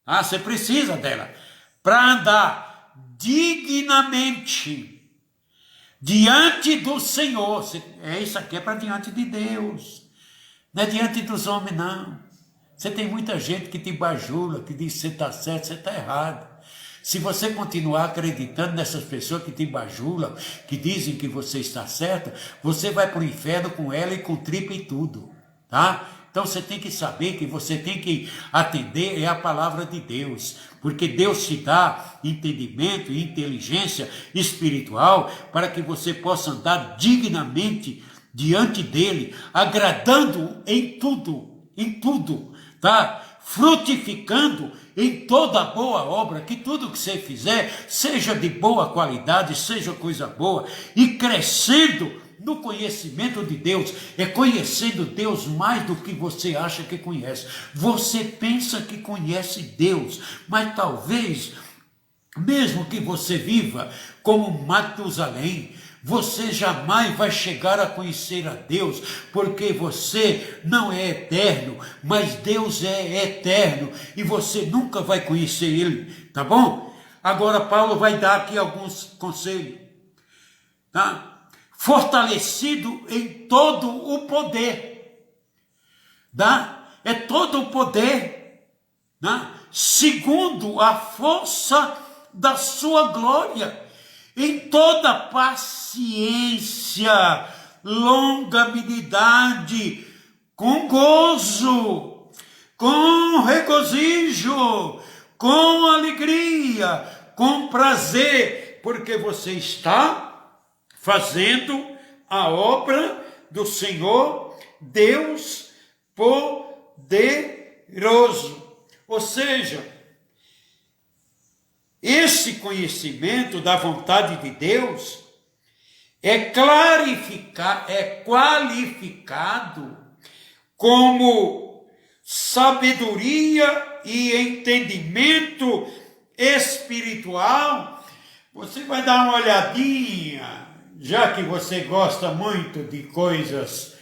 Speaker 2: Você precisa dela para andar dignamente diante do Senhor. Isso aqui é para diante de Deus, não é diante dos homens, não. Você tem muita gente que te bajula, que diz que você está certo, você está errado. Se você continuar acreditando nessas pessoas que te bajulam, que dizem que você está certo, você vai para o inferno com ela e com tripa e tudo, tá? Então você tem que saber que você tem que atender a palavra de Deus, porque Deus te dá entendimento e inteligência espiritual para que você possa andar dignamente diante dele, agradando em tudo, tá? Frutificando em toda boa obra, que tudo que você fizer seja de boa qualidade, seja coisa boa, e crescendo no conhecimento de Deus, é conhecendo Deus mais do que você acha que conhece. Você pensa que conhece Deus, mas talvez, mesmo que você viva como Matusalém, você jamais vai chegar a conhecer a Deus, porque você não é eterno, mas Deus é eterno, e você nunca vai conhecer Ele, tá bom? Agora Paulo vai dar aqui alguns conselhos, tá? Fortalecido em todo o poder, tá? Todo o poder, tá? Segundo a força da sua glória, em toda paciência, longanimidade, com gozo, com regozijo, com alegria, com prazer, porque você está fazendo a obra do Senhor Deus poderoso. Ou seja, esse conhecimento da vontade de Deus é qualificado como sabedoria e entendimento espiritual. Você vai dar uma olhadinha, já que você gosta muito de coisas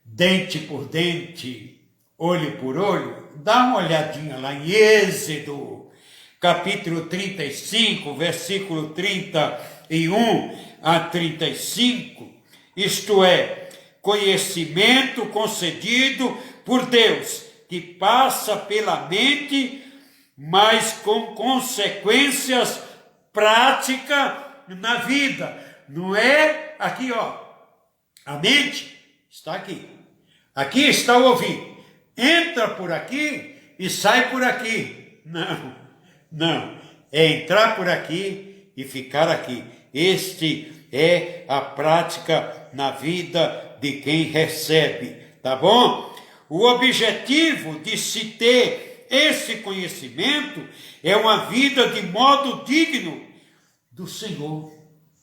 Speaker 2: dente por dente, olho por olho, dá uma olhadinha lá em Êxodo, capítulo 35, versículo 31 a 35, isto é, conhecimento concedido por Deus, que passa pela mente, mas com consequências práticas na vida. Não é aqui, ó, a mente está aqui, aqui está o ouvido, entra por aqui e sai por aqui. Não, é entrar por aqui e ficar aqui. Este é a prática na vida de quem recebe, tá bom? O objetivo de se ter esse conhecimento é uma vida de modo digno do Senhor,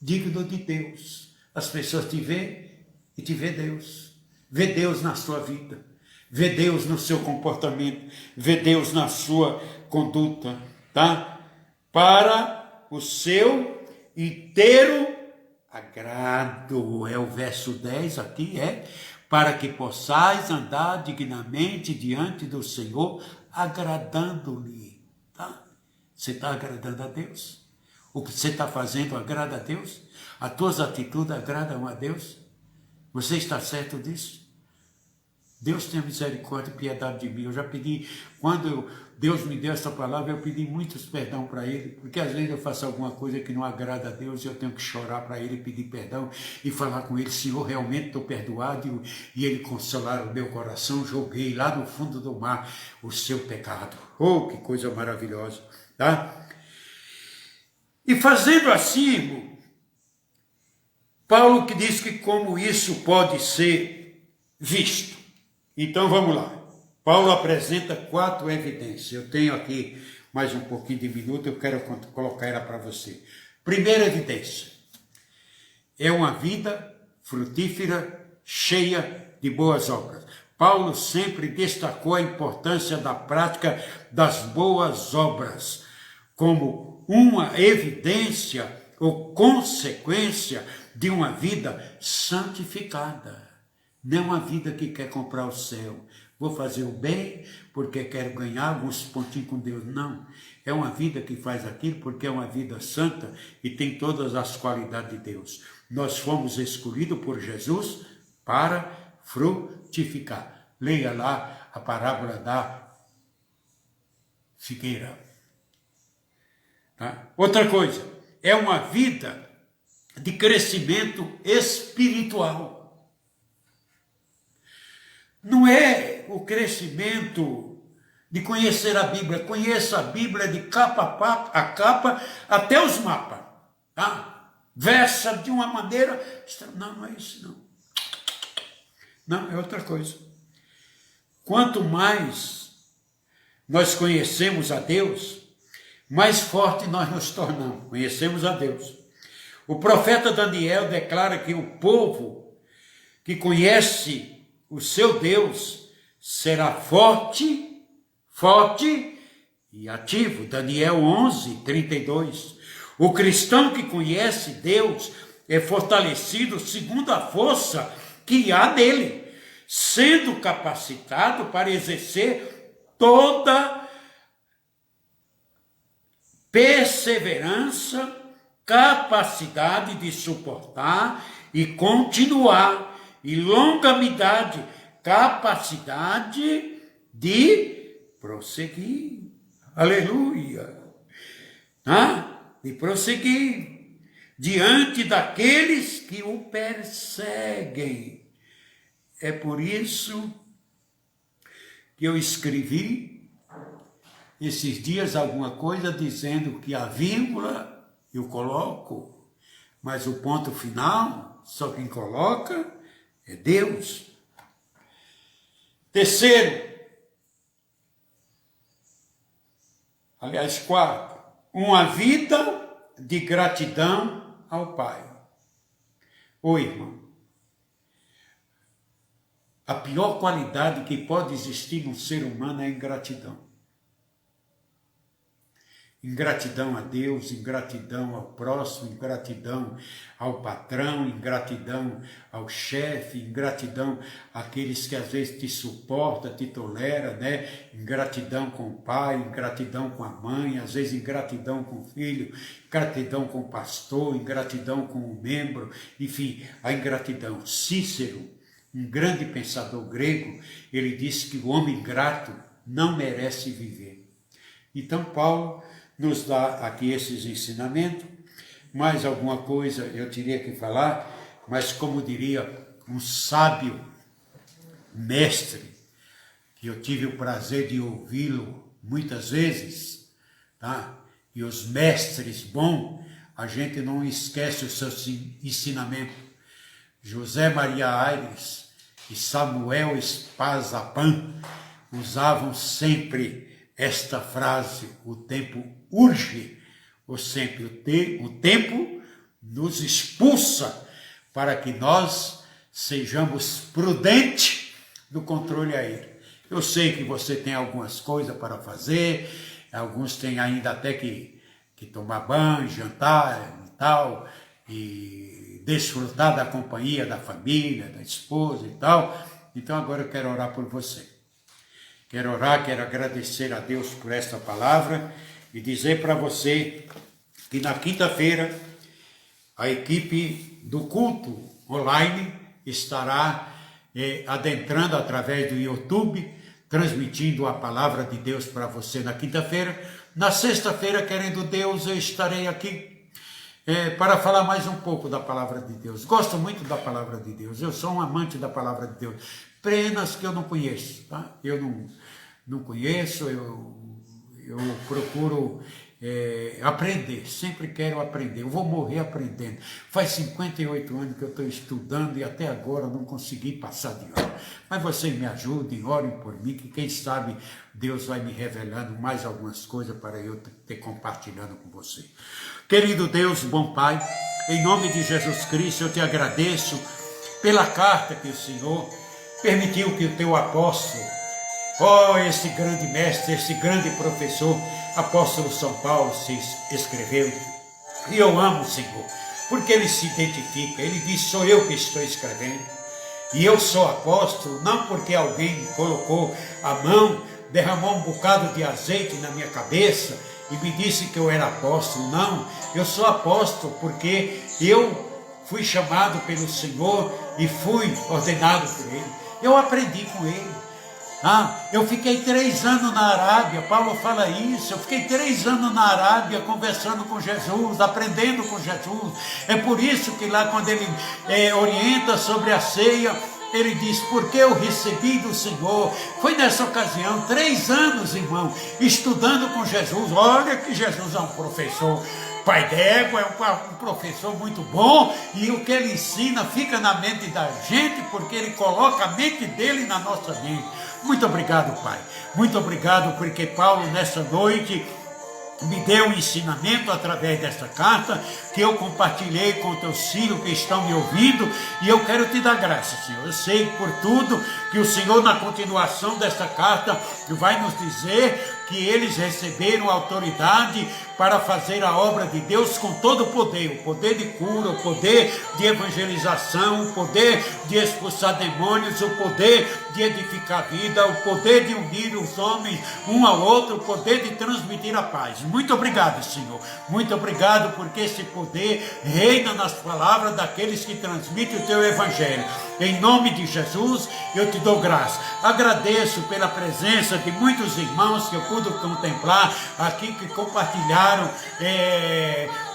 Speaker 2: digno de Deus. As pessoas te veem e te vê Deus. Vê Deus na sua vida, vê Deus no seu comportamento, vê Deus na sua conduta, tá? Para o seu inteiro agrado, é o verso 10 aqui, para que possais andar dignamente diante do Senhor, agradando-lhe, tá? Você está agradando a Deus? O que você está fazendo agrada a Deus? As tuas atitudes agradam a Deus? Você está certo disso? Deus tenha misericórdia e piedade de mim. Eu já pedi, quando Deus me deu essa palavra, eu pedi muitos perdão para Ele, porque às vezes eu faço alguma coisa que não agrada a Deus e eu tenho que chorar para Ele, pedir perdão e falar com Ele, Senhor, realmente estou perdoado, e Ele consolar o meu coração. Joguei lá no fundo do mar o seu pecado. Oh, que coisa maravilhosa, tá? E fazendo assim, irmão, Paulo que diz que como isso pode ser visto. Então vamos lá. Paulo apresenta 4 evidências. Eu tenho aqui mais um pouquinho de minuto, eu quero colocar ela para você. Primeira evidência. É uma vida frutífera, cheia de boas obras. Paulo sempre destacou a importância da prática das boas obras como uma evidência ou consequência de uma vida santificada. Não é uma vida que quer comprar o céu. Vou fazer o bem porque quero ganhar alguns pontinhos com Deus. Não. É uma vida que faz aquilo porque é uma vida santa e tem todas as qualidades de Deus. Nós fomos escolhidos por Jesus para frutificar. Leia lá a parábola da figueira. Tá? Outra coisa, é uma vida de crescimento espiritual. Não é o crescimento de conhecer a Bíblia. Conheça a Bíblia de capa a capa até os mapas. Tá? Versa de uma maneira... Não é isso, não. Não, é outra coisa. Quanto mais nós conhecemos a Deus, mais forte nós nos tornamos. Conhecemos a Deus. O profeta Daniel declara que o povo que conhece o seu Deus será forte e ativo. Daniel 11, 32. O cristão que conhece Deus é fortalecido segundo a força que há nele, sendo capacitado para exercer toda perseverança, capacidade de suportar e continuar, e longanimidade, capacidade de prosseguir. Aleluia! e prosseguir diante daqueles que o perseguem. É por isso que eu escrevi esses dias alguma coisa dizendo que a vírgula eu coloco, mas o ponto final, só quem coloca é Deus. Terceiro, aliás, quarto, uma vida de gratidão ao Pai. Ô irmão, a pior qualidade que pode existir num ser humano é a ingratidão. Ingratidão a Deus, ingratidão ao próximo, ingratidão ao patrão, ingratidão ao chefe, ingratidão àqueles que às vezes te suportam, te toleram, né? Ingratidão com o pai, ingratidão com a mãe, às vezes ingratidão com o filho, ingratidão com o pastor, ingratidão com o membro, enfim, a ingratidão. Cícero, um grande pensador grego, ele disse que o homem ingrato não merece viver. Então Paulo nos dá aqui esses ensinamentos. Mais alguma coisa eu teria que falar, mas como diria um sábio mestre, que eu tive o prazer de ouvi-lo muitas vezes, tá? E os mestres bons, a gente não esquece o seu ensinamento. José Maria Aires e Samuel Espazapan usavam sempre esta frase: o tempo urge, ou sempre o tempo nos expulsa para que nós sejamos prudentes no controle aéreo. Eu sei que você tem algumas coisas para fazer, alguns têm ainda até que tomar banho, jantar e tal, e desfrutar da companhia da família, da esposa e tal. Então agora eu quero orar por você. Quero orar, quero agradecer a Deus por esta palavra e dizer para você que na quinta-feira a equipe do culto online estará adentrando através do YouTube, transmitindo a palavra de Deus para você na quinta-feira. Na sexta-feira, querendo Deus, eu estarei aqui para falar mais um pouco da palavra de Deus. Gosto muito da palavra de Deus, eu sou um amante da palavra de Deus, apenas que eu não conheço, tá? Eu não conheço, eu procuro aprender, sempre quero aprender, eu vou morrer aprendendo. Faz 58 anos que eu estou estudando e até agora não consegui passar de ano. Mas vocês me ajudem, orem por mim, que quem sabe Deus vai me revelando mais algumas coisas para eu ter compartilhando com você. Querido Deus, bom Pai, em nome de Jesus Cristo eu te agradeço pela carta que o Senhor permitiu que o teu apóstolo, esse grande mestre, esse grande professor, apóstolo São Paulo, se escreveu. E eu amo o Senhor, porque ele se identifica, ele diz: sou eu que estou escrevendo. E eu sou apóstolo, não porque alguém colocou a mão, derramou um bocado de azeite na minha cabeça e me disse que eu era apóstolo. Não, eu sou apóstolo porque eu fui chamado pelo Senhor e fui ordenado por Ele. Eu aprendi com Ele. Eu fiquei 3 anos na Arábia, Paulo fala isso, eu fiquei 3 anos na Arábia conversando com Jesus, aprendendo com Jesus. É por isso que lá quando ele orienta sobre a ceia, ele diz: porque eu recebi do Senhor. Foi nessa ocasião, 3 anos, irmão, estudando com Jesus. Olha que Jesus é um professor. Pai d'égua é um professor muito bom, e o que ele ensina fica na mente da gente, porque ele coloca a mente dele na nossa mente. Muito obrigado, Pai. Muito obrigado, porque Paulo, nessa noite, me deu um ensinamento através desta carta, que eu compartilhei com teus filhos que estão me ouvindo, e eu quero te dar graça, Senhor. Eu sei por tudo que o Senhor, na continuação desta carta, vai nos dizer que eles receberam autoridade para fazer a obra de Deus com todo o poder de cura, o poder de evangelização, o poder de expulsar demônios, o poder de edificar a vida, o poder de unir os homens um ao outro, o poder de transmitir a paz. Muito obrigado, Senhor. Muito obrigado, porque esse poder reina nas palavras daqueles que transmitem o teu evangelho. Em nome de Jesus, eu te dou graça. Agradeço pela presença de muitos irmãos que eu pude pude contemplar aqui que compartilharam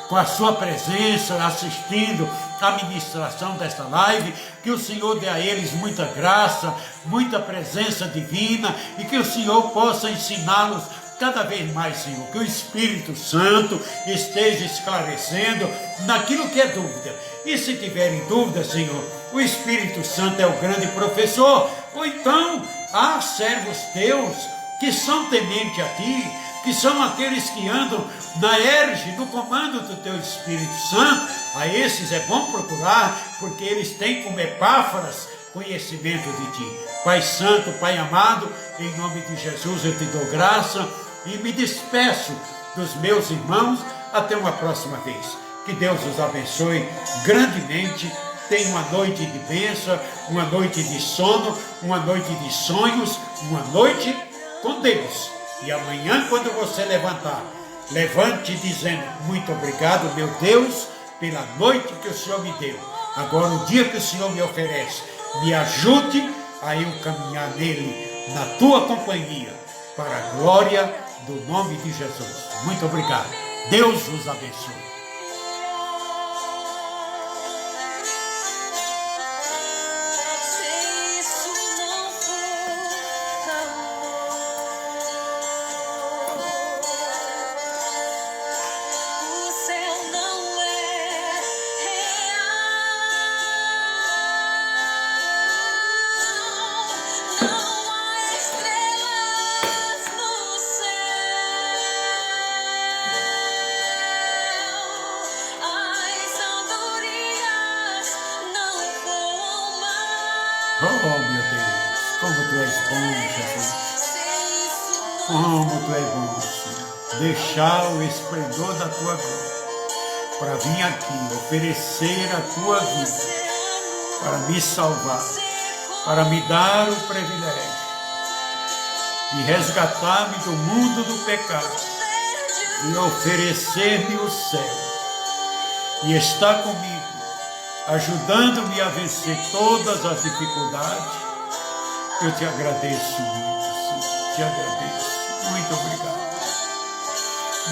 Speaker 2: com a sua presença, assistindo a ministração desta live, que o Senhor dê a eles muita graça, muita presença divina, e que o Senhor possa ensiná-los cada vez mais, Senhor, que o Espírito Santo esteja esclarecendo naquilo que é dúvida. E se tiverem dúvida, Senhor, o Espírito Santo é o grande professor, ou então há servos teus que são tementes a ti, que são aqueles que andam na égide, no comando do teu Espírito Santo. A esses é bom procurar, porque eles têm como Epáfras conhecimento de ti. Pai Santo, Pai amado, em nome de Jesus eu te dou graça e me despeço dos meus irmãos até uma próxima vez. Que Deus os abençoe grandemente. Tenha uma noite de bênção, uma noite de sono, uma noite de sonhos, uma noite com Deus. E amanhã, quando você levantar, levante dizendo: muito obrigado, meu Deus, pela noite que o Senhor me deu. Agora, o dia que o Senhor me oferece, me ajude a eu caminhar nele, na tua companhia, para a glória do nome de Jesus. Muito obrigado. Deus os abençoe. Oh, meu Deus, como tu és bom, Jesus. Como tu és bom, Senhor. Deixar o esplendor da tua glória para vir aqui oferecer a tua vida, para me salvar, para me dar o privilégio de resgatar-me do mundo do pecado e oferecer-me o céu e estar comigo, ajudando-me a vencer todas as dificuldades. Eu te agradeço muito, Senhor. Te agradeço. Muito obrigado.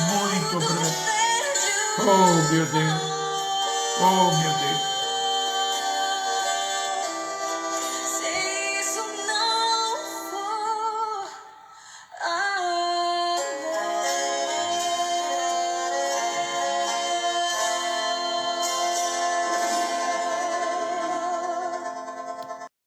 Speaker 2: Muito obrigado. Oh, meu Deus. Oh, meu Deus.